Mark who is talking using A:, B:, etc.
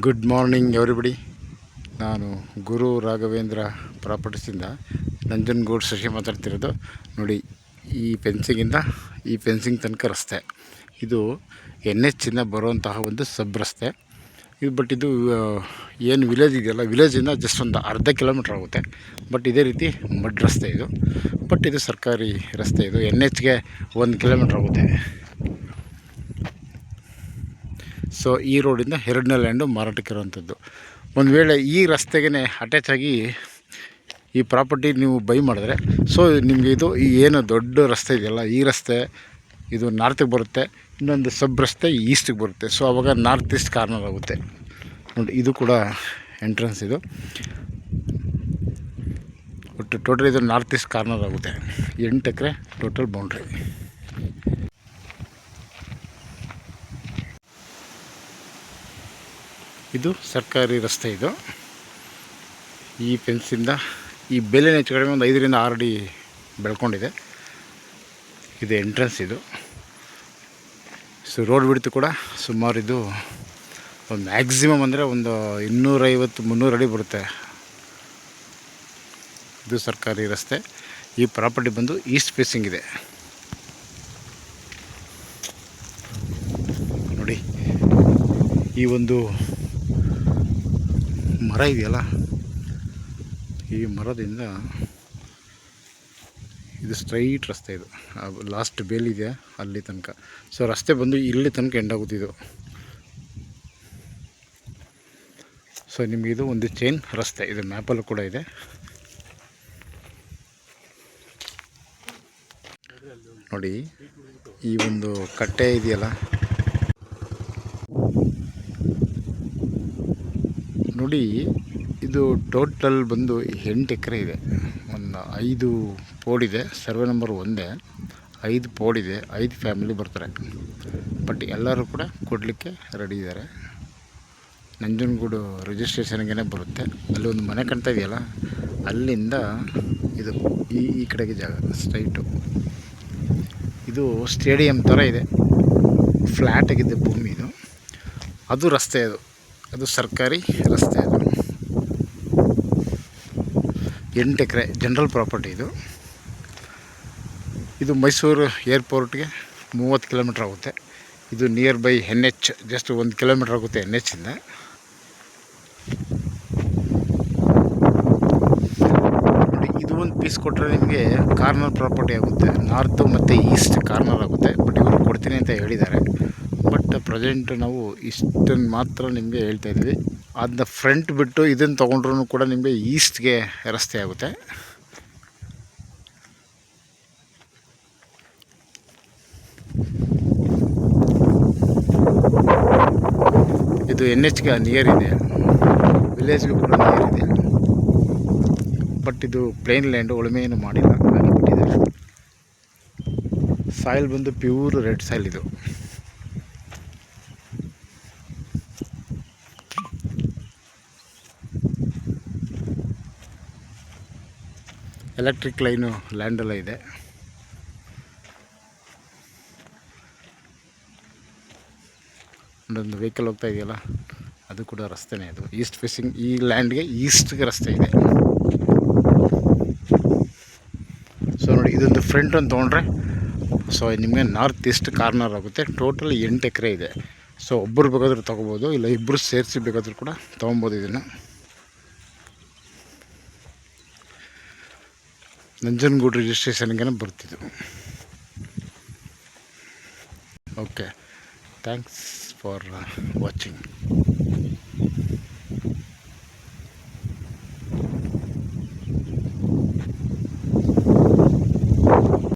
A: Good morning everybody. ನಾನು ಗುರು ರಾಘವೇಂದ್ರ ಪ್ರಾಪರ್ಟೀಸಿಂದ ನಂಜನಗೂಡು ಶಶಿ ಮಾತಾಡ್ತಿರೋದು. ನೋಡಿ, ಈ ಫೆನ್ಸಿಂಗ್ ತನಕ ರಸ್ತೆ. ಇದು NH ಇಂದ ಬರುವಂತಹ ಒಂದು ಸಬ್ ರಸ್ತೆ ಇದು. ಬಟ್ ಇದು ಏನು ವಿಲೇಜ್ ಇದೆಯಲ್ಲ, ವಿಲೇಜಿಂದ ಜಸ್ಟ್ ಒಂದು ಅರ್ಧ ಕಿಲೋಮೀಟ್ರ್ ಆಗುತ್ತೆ. ಬಟ್ ಇದೇ ರೀತಿ ಮಡ್ ರಸ್ತೆ ಇದು. ಬಟ್ ಇದು ಸರ್ಕಾರಿ ರಸ್ತೆ. ಇದು NHಗೆ 1 ಕಿಲೋಮೀಟ್ರ್ ಆಗುತ್ತೆ. ಸೊ ಈ ರೋಡಿಂದ 2ನೇ ಲ್ಯಾಂಡು ಮಾರಾಟಕ್ಕಿರುವಂಥದ್ದು. ಒಂದು ವೇಳೆ ಈ ರಸ್ತೆಗೆ ಅಟ್ಯಾಚ್ ಆಗಿ ಈ ಪ್ರಾಪರ್ಟಿ ನೀವು ಬೈ ಮಾಡಿದ್ರೆ, ಸೊ ನಿಮಗೆ ಇದು ಈ ಏನು ದೊಡ್ಡ ರಸ್ತೆ ಇದೆಯಲ್ಲ, ಈ ರಸ್ತೆ ಇದು ನಾರ್ತಿಗೆ ಬರುತ್ತೆ, ಇನ್ನೊಂದು ಸಬ್ ರಸ್ತೆ ಈಸ್ಟಿಗೆ ಬರುತ್ತೆ. ಸೊ ಆವಾಗ ನಾರ್ತ್ ಈಸ್ಟ್ ಕಾರ್ನರ್ ಆಗುತ್ತೆ. ನೋಡಿ, ಇದು ಕೂಡ ಎಂಟ್ರೆನ್ಸ್. ಇದು ಒಟ್ಟು ಟೋಟಲ್ ಇದು ನಾರ್ತ್ ಈಸ್ಟ್ ಕಾರ್ನರ್ ಆಗುತ್ತೆ. 8 ಎಕರೆ ಟೋಟಲ್ ಬೌಂಡ್ರಿ. ಇದು ಸರ್ಕಾರಿ ರಸ್ತೆ. ಇದು ಈ ಫೆನ್ಸಿಂದ ಈ ಬೇಲಿನ ಹೆಚ್ಚು ಕಡಿಮೆ ಒಂದು 5 ರಿಂದ 6 ಅಡಿ ಬೆಳ್ಕೊಂಡಿದೆ. ಇದು ಎಂಟ್ರೆನ್ಸ್. ಇದು ಸೊ ರೋಡ್ ಬಿಡ್ತು ಕೂಡ ಸುಮಾರು ಇದು ಒಂದು ಮ್ಯಾಕ್ಸಿಮಮ್ ಅಂದರೆ ಒಂದು 250-300 ಅಡಿ ಬರುತ್ತೆ. ಇದು ಸರ್ಕಾರಿ ರಸ್ತೆ. ಈ ಪ್ರಾಪರ್ಟಿ ಬಂದು ಈಸ್ಟ್ ಫೇಸಿಂಗ್ ಇದೆ. ನೋಡಿ, ಈ ಒಂದು ಮರ ಇದೆಯಲ್ಲ, ಈ ಮರದಿಂದ ಇದು ಸ್ಟ್ರೈಟ್ ರಸ್ತೆ. ಇದು ಲಾಸ್ಟ್ ಬೇಲಿದೆ ಅಲ್ಲಿ ತನಕ. ಸೊ ರಸ್ತೆ ಬಂದು ಇಲ್ಲಿ ತನಕ ಎಂಡಾಗುತ್ತಿದ್ದು. ಸೊ ನಿಮಗಿದು ಒಂದು ಚೈನ್ ರಸ್ತೆ. ಇದು ಮ್ಯಾಪಲ್ಲೂ ಕೂಡ ಇದೆ. ನೋಡಿ, ಈ ಒಂದು ಕಟ್ಟೆ ಇದೆಯಲ್ಲ, ನೋಡಿ ಇದು ಟೋಟಲ್ ಬಂದು 8 ಎಕರೆ ಇದೆ. ಒಂದು 5 ಪೋಡಿದೆ. ಸರ್ವೆ ನಂಬರ್ 1, 5 ಪೋಡಿದೆ. 5 ಫ್ಯಾಮಿಲಿ ಬರ್ತಾರೆ. ಬಟ್ ಎಲ್ಲರೂ ಕೂಡ ಕೊಡಲಿಕ್ಕೆ ರೆಡಿ ಇದ್ದಾರೆ. ನಂಜನಗೂಡು ರಿಜಿಸ್ಟ್ರೇಷನ್ಗೆ ಬರುತ್ತೆ. ಅಲ್ಲಿ ಒಂದು ಮನೆ ಕಾಣ್ತಾ ಇದೆಯಲ್ಲ, ಅಲ್ಲಿಂದ ಇದು ಈ ಕಡೆಗೆ ಜಾಗ ಸ್ಟ್ರೈಟು. ಇದು ಸ್ಟೇಡಿಯಂ ಥರ ಇದೆ. ಫ್ಲ್ಯಾಟ್ ಆಗಿದೆ ಭೂಮಿ. ಇದು ಅದು ರಸ್ತೆ. ಅದು ಸರ್ಕಾರಿ ರಸ್ತೆ. ಅದು 8 ಎಕರೆ ಜನರಲ್ ಪ್ರಾಪರ್ಟಿ. ಇದು ಮೈಸೂರು ಏರ್ಪೋರ್ಟ್ಗೆ 30 ಕಿಲೋಮೀಟ್ರ್ ಆಗುತ್ತೆ. ಇದು near by NH, just 1 kilometre ಆಗುತ್ತೆ NH ಇಂದ. ಇದು ಒಂದು ಪೀಸ್ ಕೊಟ್ಟರೆ ನಿಮಗೆ ಕಾರ್ನರ್ ಪ್ರಾಪರ್ಟಿ ಆಗುತ್ತೆ. ನಾರ್ತು ಮತ್ತು ಈಸ್ಟ್ ಕಾರ್ನರ್ ಆಗುತ್ತೆ. ಬಟ್ ಇವರು ಕೊಡ್ತೀನಿ ಅಂತ ಹೇಳಿದ್ದಾರೆ. ಬಟ್ ಪ್ರೆಸೆಂಟ್ ನಾವು ಇಷ್ಟನ್ನು ಮಾತ್ರ ನಿಮಗೆ ಹೇಳ್ತಾ ಇದ್ದೀವಿ. ಅದನ್ನ ಫ್ರಂಟ್ ಬಿಟ್ಟು ಇದನ್ನು ತೊಗೊಂಡ್ರೂ ಕೂಡ ನಿಮಗೆ ಈಸ್ಟ್ಗೆ ರಸ್ತೆ ಆಗುತ್ತೆ. ಇದು NHಗೆ ನಿಯರ್ ಇದೆ, ವಿಲೇಜ್ಗೂ ಕೂಡ ನಿಯರ್ ಇದೆ. ಬಟ್ ಇದು ಪ್ಲೇನ್ ಲ್ಯಾಂಡು, ಉಳುಮೆ ಏನು ಮಾಡಿಲ್ಲ, ಹಾಗೆ ಬಿಟ್ಟಿದ್ದಾರೆ. ಸಾಯಿಲ್ ಬಂದು ಪ್ಯೂರ್ ರೆಡ್ ಸಾಯಿಲ್. ಇದು ಎಲೆಕ್ಟ್ರಿಕ್ ಲೈನು ಲ್ಯಾಂಡೆಲ್ಲ ಇದೆ. ಒಂದೊಂದು ವೆಹಿಕಲ್ ಹೋಗ್ತಾ ಇದೆಯಲ್ಲ, ಅದು ಕೂಡ ರಸ್ತೆನೇ. ಅದು ಈಸ್ಟ್ ಫೇಸಿಂಗ್. ಈ ಲ್ಯಾಂಡ್ಗೆ ಈಸ್ಟ್ಗೆ ರಸ್ತೆ ಇದೆ. ಸೊ ನೋಡಿ, ಇದೊಂದು ಫ್ರಂಟ್ ಒಂದು ತೊಗೊಂಡ್ರೆ ಸೊ ನಿಮಗೆ ನಾರ್ತ್ ಈಸ್ಟ್ ಕಾರ್ನರ್ ಆಗುತ್ತೆ. ಟೋಟಲ್ 8 ಎಕರೆ ಇದೆ. ಸೊ ಒಬ್ಬರು ಬೇಕಾದರೂ ತೊಗೋಬೋದು, ಇಲ್ಲ ಇಬ್ಬರು ಸೇರಿಸಿ ಬೇಕಾದರೂ ಕೂಡ ತೊಗೊಬೋದು. ಇದನ್ನು ನಂಜನಗೂಡು ರಿಜಿಸ್ಟ್ರೇಷನ್ಗೆ ಬರ್ತಿದ್ದು. Okay, thanks for watching.